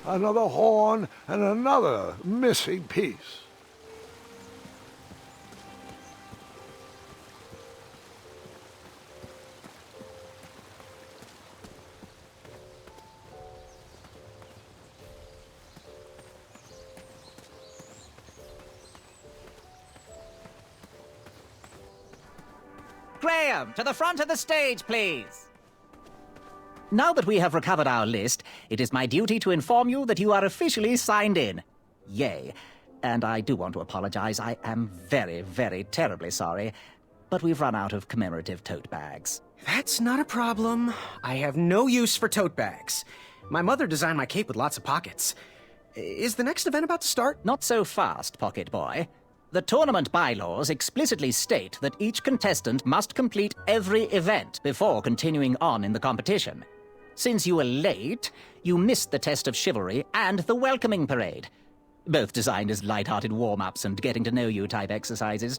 Another horn and another missing piece. Graham, to the front of the stage, please. Now that we have recovered our list, it is my duty to inform you that you are officially signed in. Yay. And I do want to apologize. I am very, very terribly sorry. But we've run out of commemorative tote bags. That's not a problem. I have no use for tote bags. My mother designed my cape with lots of pockets. Is the next event about to start? Not so fast, Pocket Boy. The tournament bylaws explicitly state that each contestant must complete every event before continuing on in the competition. Since you were late, you missed the test of chivalry and the welcoming parade. Both designed as light-hearted warm-ups and getting-to-know-you type exercises.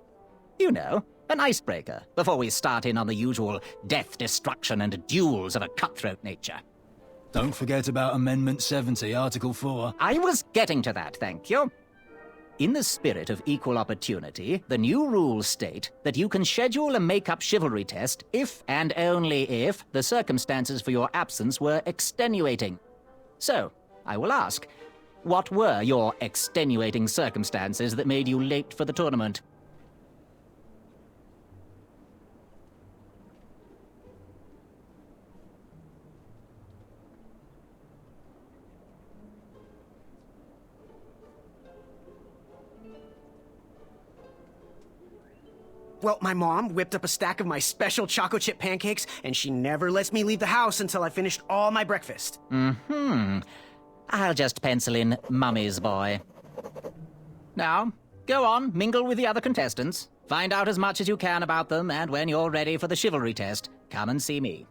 You know, an icebreaker before we start in on the usual death, destruction, and duels of a cutthroat nature. Don't forget about Amendment 70, Article 4. I was getting to that, thank you. In the spirit of equal opportunity, the new rules state that you can schedule a make-up chivalry test if and only if the circumstances for your absence were extenuating. So, I will ask, what were your extenuating circumstances that made you late for the tournament? Well, my mom whipped up a stack of my special chocolate chip pancakes, and she never lets me leave the house until I finished all my breakfast. I'll just pencil in Mummy's boy. Now, go on, mingle with the other contestants. Find out as much as you can about them, and when you're ready for the chivalry test, come and see me.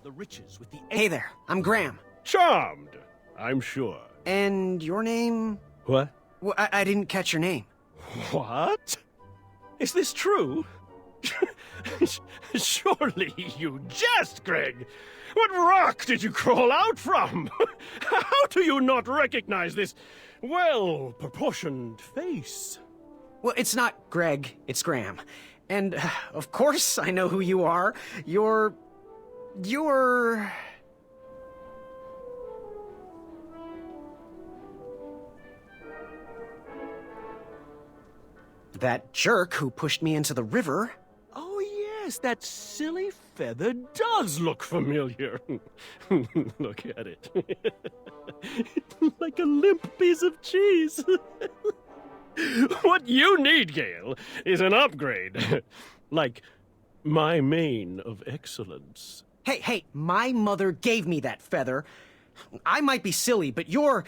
The riches with the... Hey there, I'm Graham. Charmed, I'm sure. And your name? What? Well, I didn't catch your name. What? Is this true? Surely you jest, Greg. What rock did you crawl out from? How do you not recognize this well-proportioned face? Well, it's not Greg, it's Graham. And, of course, I know who you are. You're... that jerk who pushed me into the river. Oh, yes, that silly feather does look familiar. Look at it. Like a limp piece of cheese. What you need, Gale, is an upgrade. Like my mane of excellence. Hey, my mother gave me that feather. I might be silly, but you're...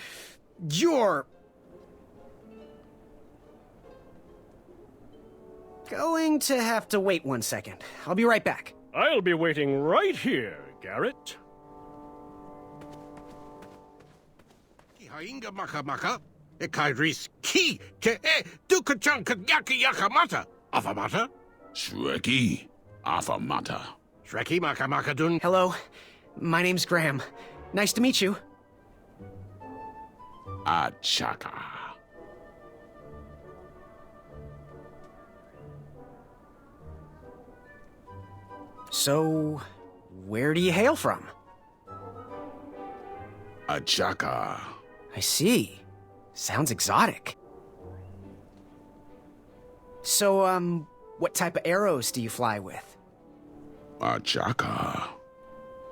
going to have to wait 1 second. I'll be right back. I'll be waiting right here, Garrett. Hainga maka maka, e kairis ki te e dukachanka yaki yakamata. Afamata? Shreki Afamata. Shreki maka maka dun. Hello, my name's Graham. Nice to meet you. Achaka. So, where do you hail from? Achaka. I see. Sounds exotic. So, what type of arrows do you fly with? Achaka.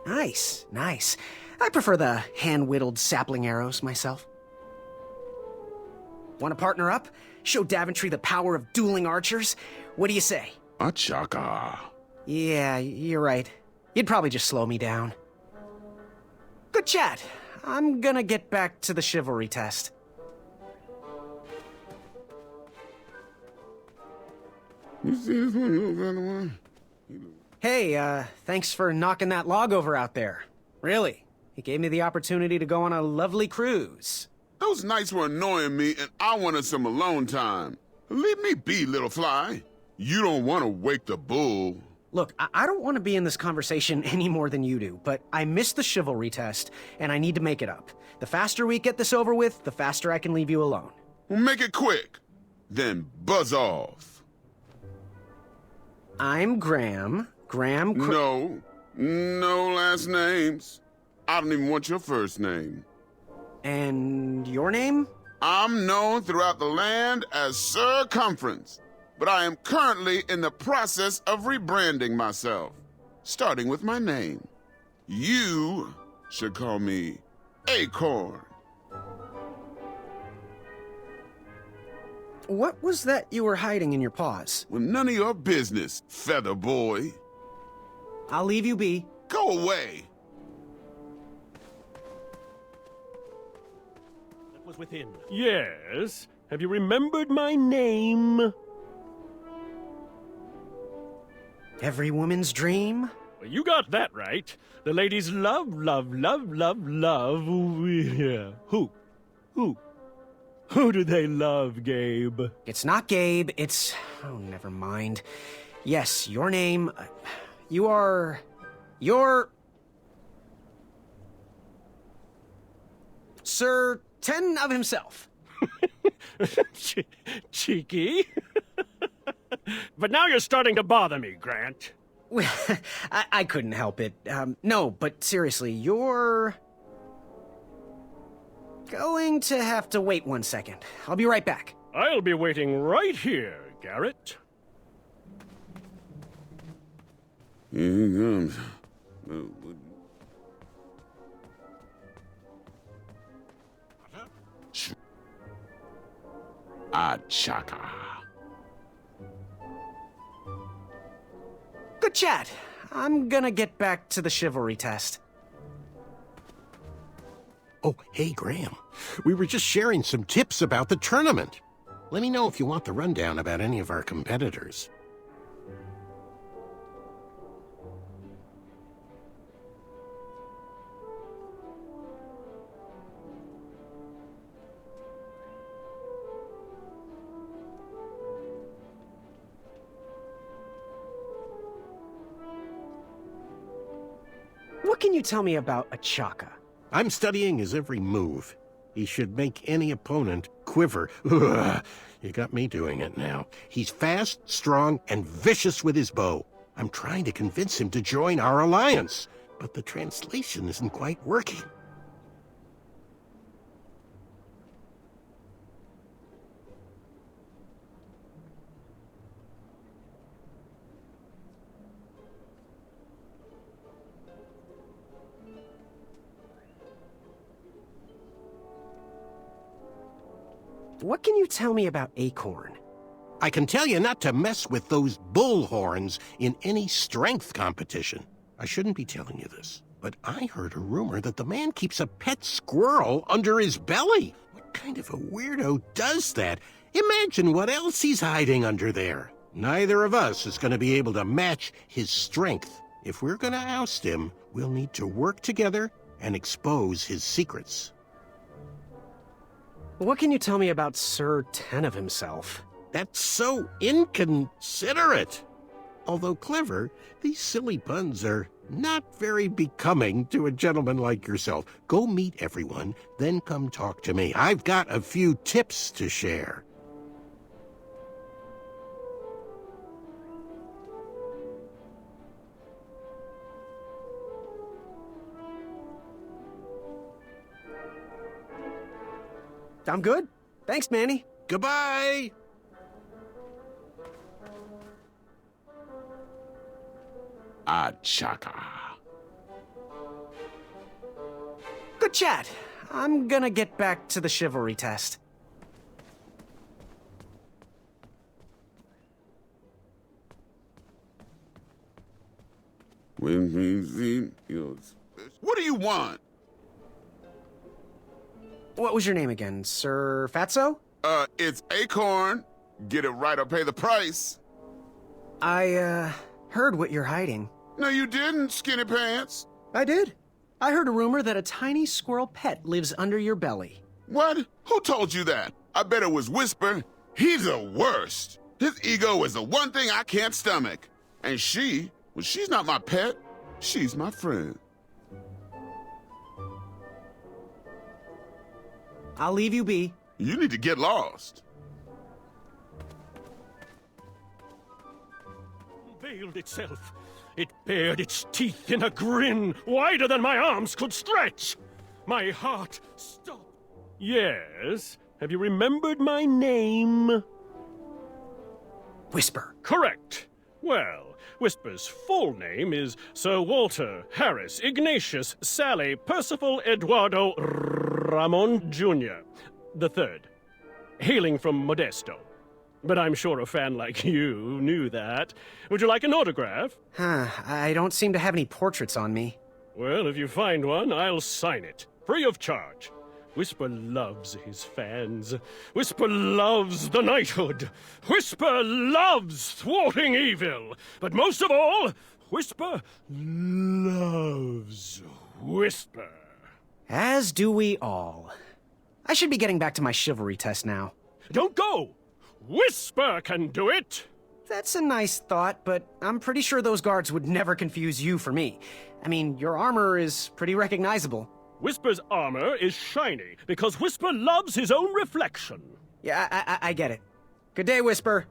Nice. I prefer the hand-whittled sapling arrows myself. Want to partner up? Show Daventry the power of dueling archers? What do you say? Achaka. Yeah, you're right. You'd probably just slow me down. Good chat. I'm gonna get back to the chivalry test. Hey, thanks for knocking that log over out there. Really. It gave me the opportunity to go on a lovely cruise. Those nights were annoying me, and I wanted some alone time. Leave me be, little fly. You don't want to wake the bull. Look, I don't want to be in this conversation any more than you do, but I missed the chivalry test, and I need to make it up. The faster we get this over with, the faster I can leave you alone. Well, make it quick. Then buzz off. I'm Graham. No last names. I don't even want your first name. And your name? I'm known throughout the land as Circumference, but I am currently in the process of rebranding myself, starting with my name. You should call me Acorn. What was that you were hiding in your paws? Well, none of your business, Feather Boy. I'll leave you be. Go away. That was within. Yes. Have you remembered my name? Every woman's dream? Well, you got that right. The ladies love. Yeah. Who do they love, Gabe? It's not Gabe, it's... Oh, never mind. Yes, your name... You're... Sir Ten of himself. Cheeky. But now you're starting to bother me, Grant. I couldn't help it. No, but seriously, you're... going to have to wait 1 second. I'll be right back. I'll be waiting right here, Garrett. Here he comes. Chaka. Good chat. I'm gonna get back to the chivalry test. Oh, hey, Graham. We were just sharing some tips about the tournament. Let me know if you want the rundown about any of our competitors. What can you tell me about Achaka? I'm studying his every move. He should make any opponent quiver. Ugh, you got me doing it now. He's fast, strong, and vicious with his bow. I'm trying to convince him to join our alliance, but the translation isn't quite working. What can you tell me about Acorn? I can tell you not to mess with those bull horns in any strength competition. I shouldn't be telling you this, but I heard a rumor that the man keeps a pet squirrel under his belly. What kind of a weirdo does that? Imagine what else he's hiding under there. Neither of us is going to be able to match his strength. If we're going to oust him, we'll need to work together and expose his secrets. What can you tell me about Sir Ten of himself? That's so inconsiderate. Although clever, these silly puns are not very becoming to a gentleman like yourself. Go meet everyone, then come talk to me. I've got a few tips to share. I'm good. Thanks, Manny. Goodbye! Chaka. Good chat. I'm gonna get back to the chivalry test. What do you want? What was your name again? Sir Fatso? It's Acorn. Get it right or pay the price. I, heard what you're hiding. No, you didn't, Skinny Pants. I did. I heard a rumor that a tiny squirrel pet lives under your belly. What? Who told you that? I bet it was Whisper. He's the worst. His ego is the one thing I can't stomach. And she Well, she's not my pet. She's my friend. I'll leave you be. You need to get lost. Veiled itself. It bared its teeth in a grin wider than my arms could stretch. My heart stopped. Yes? Have you remembered my name? Whisper. Correct. Well, Whisper's full name is Sir Walter Harris Ignatius Sally Percival Eduardo Ramon Jr. the Third, hailing from Modesto. But I'm sure a fan like you knew that. Would you like an autograph? I don't seem to have any portraits on me. Well, if you find one, I'll sign it, free of charge. Whisper loves his fans. Whisper loves the knighthood. Whisper loves thwarting evil. But most of all, Whisper loves Whisper. As do we all. I should be getting back to my chivalry test now. Don't go! Whisper can do it! That's a nice thought, but I'm pretty sure those guards would never confuse you for me. I mean, your armor is pretty recognizable. Whisper's armor is shiny because Whisper loves his own reflection. Yeah, I get it. Good day, Whisper.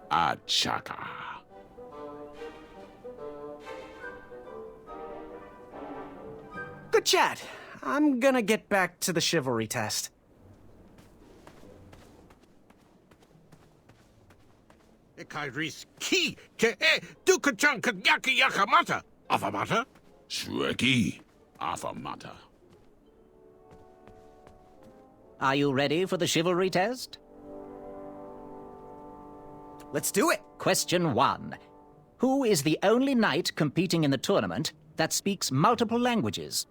Achaka. Good chat. I'm gonna get back to the chivalry test. Ikaidris ki ke e dukachan kanyaki yakamata. Afamata? Shreki Afamata. Are you ready for the chivalry test? Let's do it. Question 1. Who is the only knight competing in the tournament that speaks multiple languages?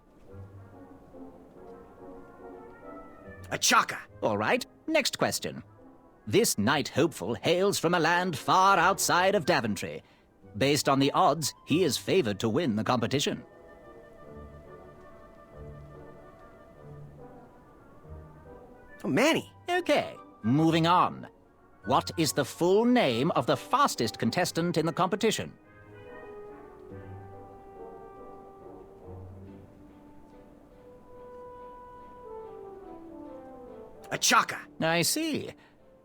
Achaka. All right, next question. This knight hopeful hails from a land far outside of Daventry. Based on the odds, he is favored to win the competition. Oh, Manny. Okay, moving on. What is the full name of the fastest contestant in the competition? Achaka. I see.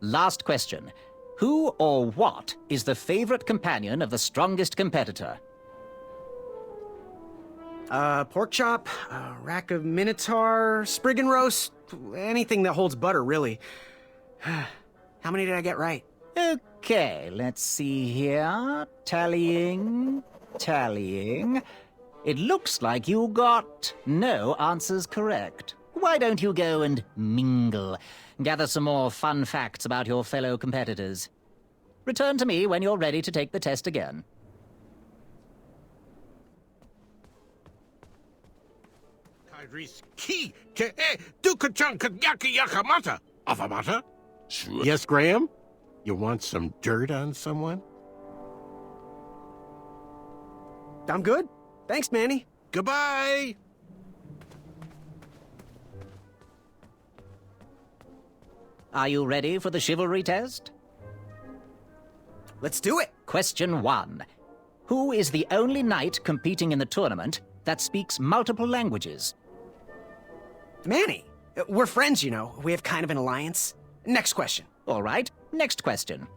Last question. Who or what is the favorite companion of the strongest competitor? Pork chop, rack of minotaur, sprig and roast, anything that holds butter, really. How many did I get right? Okay, let's see here. Tallying. It looks like you got no answers correct. Why don't you go and mingle? Gather some more fun facts about your fellow competitors. Return to me when you're ready to take the test again. Ikaidris ki ke e dukachan kanyaki yakamata. Afamata? Yes, Graham? You want some dirt on someone? I'm good. Thanks, Manny. Goodbye! Are you ready for the chivalry test? Let's do it. Question 1. Who is the only knight competing in the tournament that speaks multiple languages? Manny. We're friends, you know. We have kind of an alliance. Next question. All right, next question.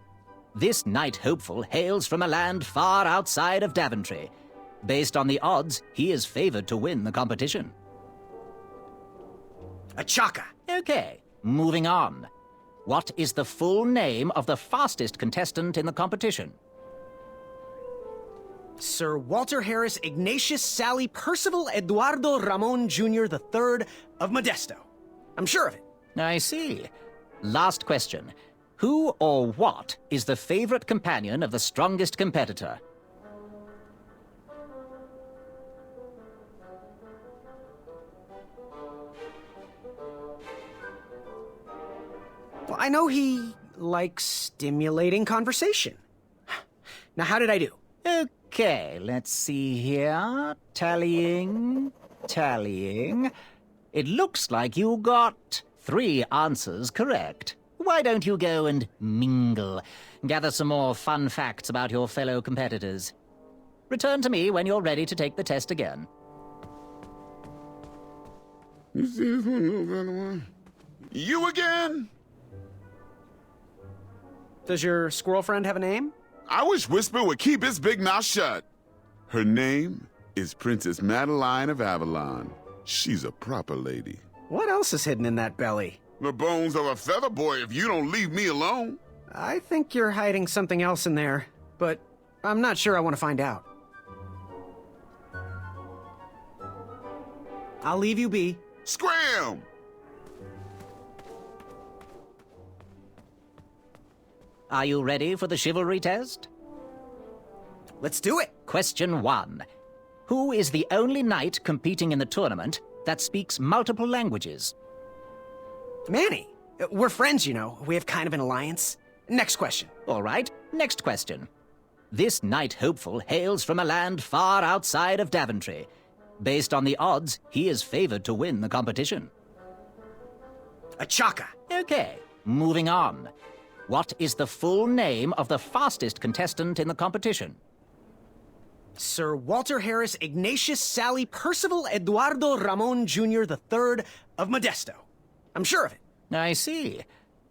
This knight hopeful hails from a land far outside of Daventry. Based on the odds, he is favored to win the competition. A Chaka. Okay, moving on. What is the full name of the fastest contestant in the competition? Sir Walter Harris Ignatius Sally Percival Eduardo Ramon Jr. III of Modesto. I'm sure of it. I see. Last question. Who or what is the favorite companion of the strongest competitor? Well, I know he likes stimulating conversation. Now, how did I do? Okay, let's see here. Tallying. It looks like you got 3 answers correct. Why don't you go and mingle? Gather some more fun facts about your fellow competitors. Return to me when you're ready to take the test again. You see this one? No better one. You again? Does your squirrel friend have a name? I wish Whisper would keep his big mouth shut. Her name is Princess Madeline of Avalon. She's a proper lady. What else is hidden in that belly? The bones of a feather boy if you don't leave me alone. I think you're hiding something else in there, but I'm not sure I want to find out. I'll leave you be. Scram! Are you ready for the chivalry test? Let's do it. Question 1. Who is the only knight competing in the tournament that speaks multiple languages? Manny. We're friends, you know. We have kind of an alliance. Next question. All right, next question. This knight hopeful hails from a land far outside of Daventry. Based on the odds, he is favored to win the competition. A Chaka. Okay, moving on. What is the full name of the fastest contestant in the competition? Sir Walter Harris Ignatius Sally Percival Eduardo Ramon Jr. III of Modesto. I'm sure of it. I see.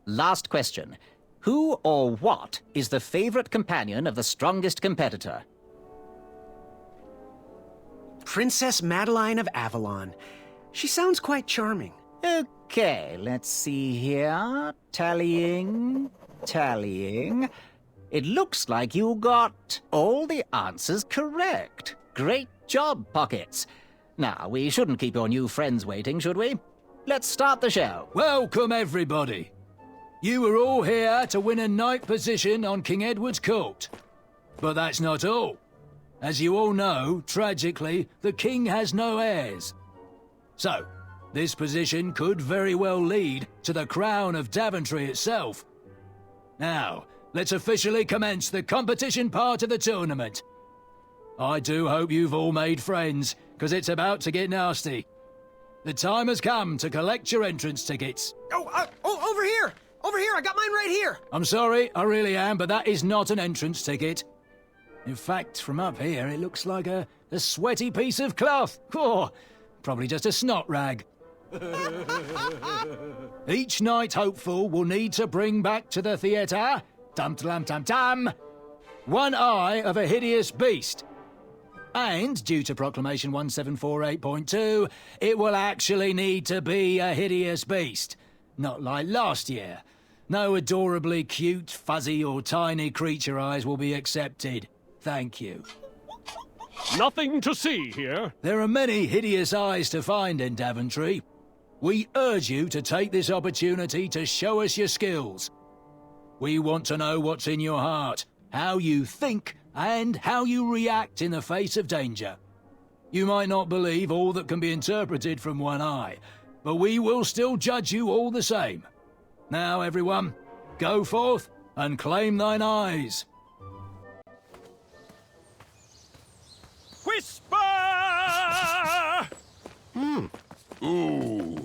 Last question. Who or what is the favorite companion of the strongest competitor? Princess Madeline of Avalon. She sounds quite charming. Okay, let's see here. Tallying. It looks like you got all the answers correct. Great job, Pockets. Now, we shouldn't keep your new friends waiting, should we? Let's start the show. Welcome, everybody. You are all here to win a knight position on King Edward's court. But that's not all. As you all know, tragically, the king has no heirs. So, this position could very well lead to the crown of Daventry itself. Now, let's officially commence the competition part of the tournament. I do hope you've all made friends, because it's about to get nasty. The time has come to collect your entrance tickets. Oh, over here! Over here! I got mine right here! I'm sorry, I really am, but that is not an entrance ticket. In fact, from up here, it looks like a sweaty piece of cloth. Oh, probably just a snot rag. Each knight hopeful will need to bring back to the theatre, dum-dum-dum-dum, one eye of a hideous beast. And, due to Proclamation 1748.2, it will actually need to be a hideous beast. Not like last year. No adorably cute, fuzzy or tiny creature eyes will be accepted. Thank you. Nothing to see here. There are many hideous eyes to find in Daventry. We urge you to take this opportunity to show us your skills. We want to know what's in your heart, how you think, and how you react in the face of danger. You might not believe all that can be interpreted from one eye, but we will still judge you all the same. Now, everyone, go forth and claim thine eyes. Whisper! Ooh.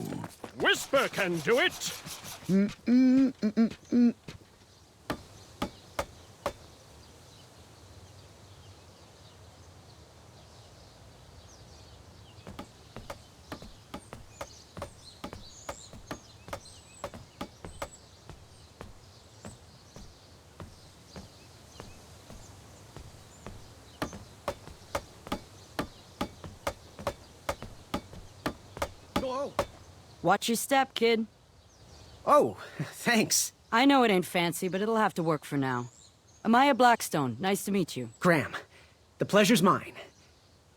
Whisper can do it. Watch your step, kid. Oh, thanks. I know it ain't fancy, but it'll have to work for now. Amaya Blackstone, nice to meet you. Graham, the pleasure's mine.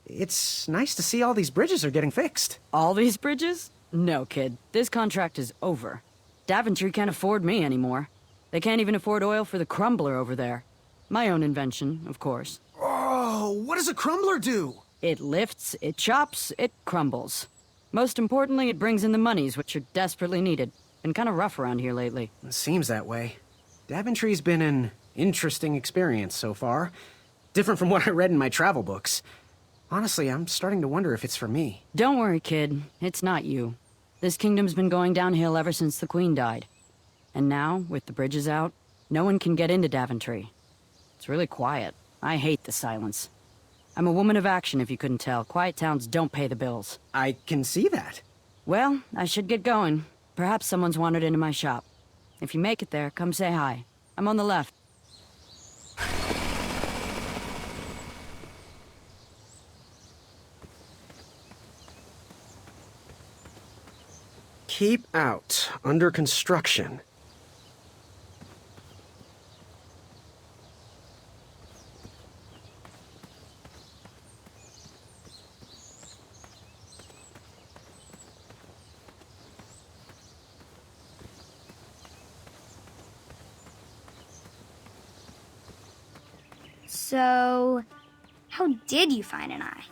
It's nice to see all these bridges are getting fixed. All these bridges? No, kid. This contract is over. Daventry can't afford me anymore. They can't even afford oil for the crumbler over there. My own invention, of course. Oh, what does a crumbler do? It lifts, it chops, it crumbles. Most importantly, it brings in the monies, which are desperately needed. Been kind of rough around here lately. It seems that way. Daventry's been an interesting experience so far. Different from what I read in my travel books. Honestly, I'm starting to wonder if it's for me. Don't worry, kid. It's not you. This kingdom's been going downhill ever since the Queen died. And now, with the bridges out, no one can get into Daventry. It's really quiet. I hate the silence. I'm a woman of action, if you couldn't tell. Quiet towns don't pay the bills. I can see that. Well, I should get going. Perhaps someone's wandered into my shop. If you make it there, come say hi. I'm on the left. Keep out. Under construction. So, how did you find an eye?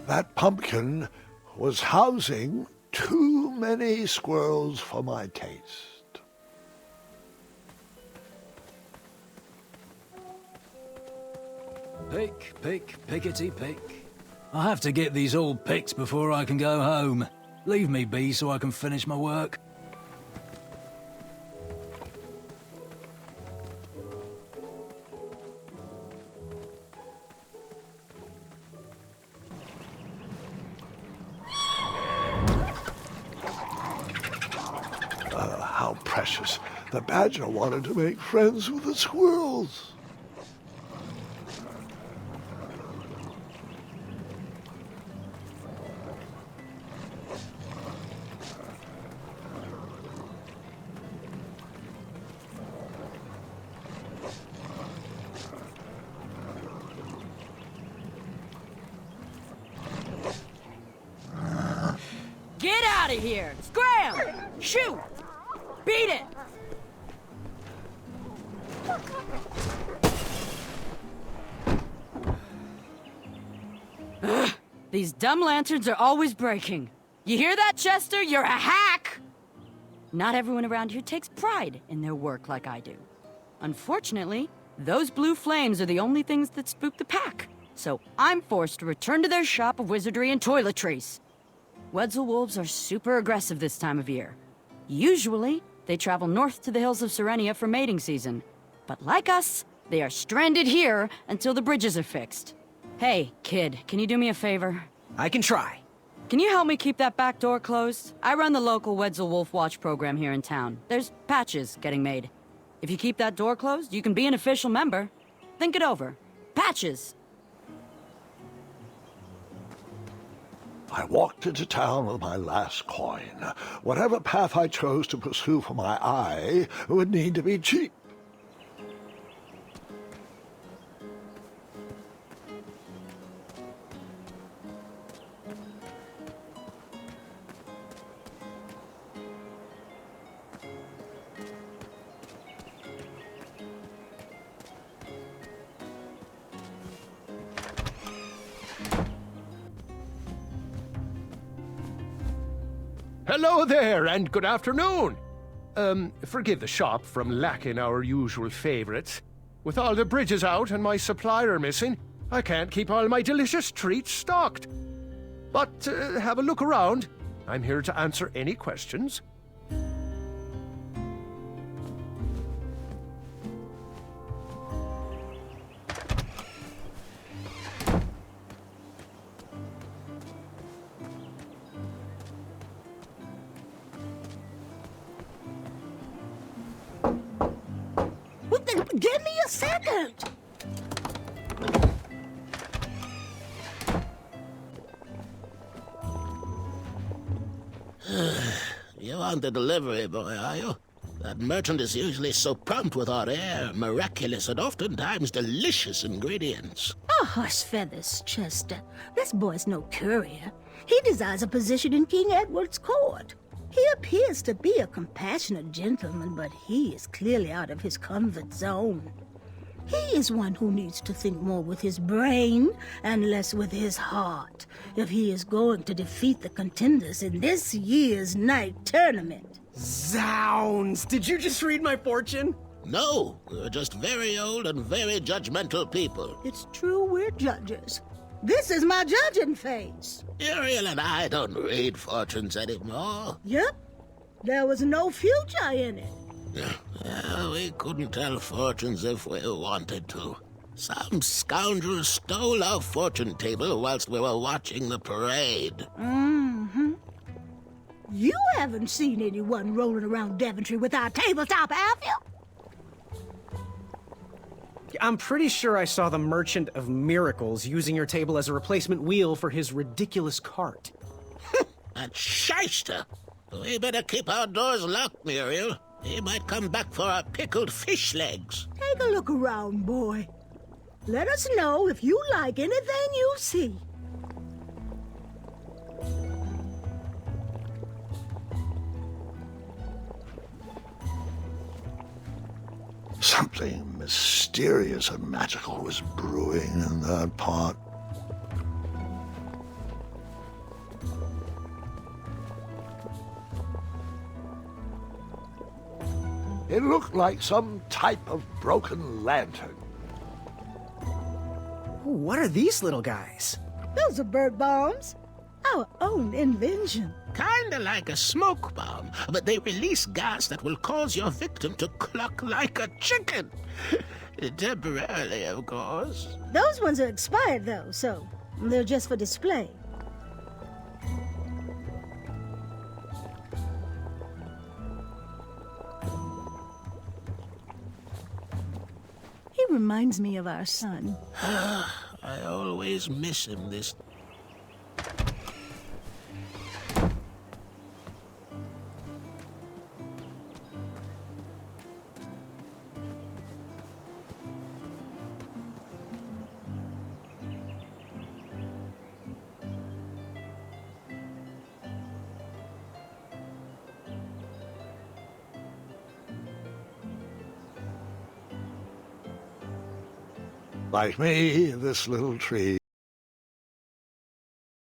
That pumpkin was housing too many squirrels for my taste. Pick, pick, pickety pick. I have to get these all picked before I can go home. Leave me be so I can finish my work. How precious. The badger wanted to make friends with the squirrels. Get out of here! Scram! Shoot! Beat it! Ugh, these dumb lanterns are always breaking. You hear that, Chester? You're a hack! Not everyone around here takes pride in their work like I do. Unfortunately, those blue flames are the only things that spook the pack. So I'm forced to return to their shop of wizardry and toiletries. Wetzel wolves are super aggressive this time of year. Usually, they travel north to the hills of Serenia for mating season. But like us, they are stranded here until the bridges are fixed. Hey, kid, can you do me a favor? I can try. Can you help me keep that back door closed? I run the local Wetzel Wolf Watch program here in town. There's patches getting made. If you keep that door closed, you can be an official member. Think it over. Patches! I walked into town with my last coin. Whatever path I chose to pursue for my eye would need to be cheap. Hello there, and good afternoon. Forgive the shop from lacking our usual favorites. With all the bridges out and my supplier missing, I can't keep all my delicious treats stocked. But have a look around. I'm here to answer any questions. Well, then give me a second. You aren't the delivery boy, are you? That merchant is usually so prompt with our rare, miraculous, and oftentimes delicious ingredients. Oh, hush feathers, Chester. This boy's no courier. He desires a position in King Edward's court. He appears to be a compassionate gentleman, but he is clearly out of his comfort zone. He is one who needs to think more with his brain and less with his heart if he is going to defeat the contenders in this year's night tournament. Zounds! Did you just read my fortune? No, we're just very old and very judgmental people. It's true we're judges. This is my judging phase. Ariel and I don't read fortunes anymore. Yep. There was no future in it. We couldn't tell fortunes if we wanted to. Some scoundrel stole our fortune table whilst we were watching the parade. Mm-hmm. You haven't seen anyone rolling around Daventry with our tabletop, have you? I'm pretty sure I saw the Merchant of Miracles using your table as a replacement wheel for his ridiculous cart. That shyster! We better keep our doors locked, Muriel. He might come back for our pickled fish legs. Take a look around, boy. Let us know if you like anything you see. Something mysterious and magical was brewing in that pot. It looked like some type of broken lantern. Ooh, what are these little guys? Those are bird bombs. Our own invention. Kinda like a smoke bomb, but they release gas that will cause your victim to cluck like a chicken. Temporarily, of course. Those ones are expired, though, so they're just for display. He reminds me of our son. I always miss him this. Like me, this little tree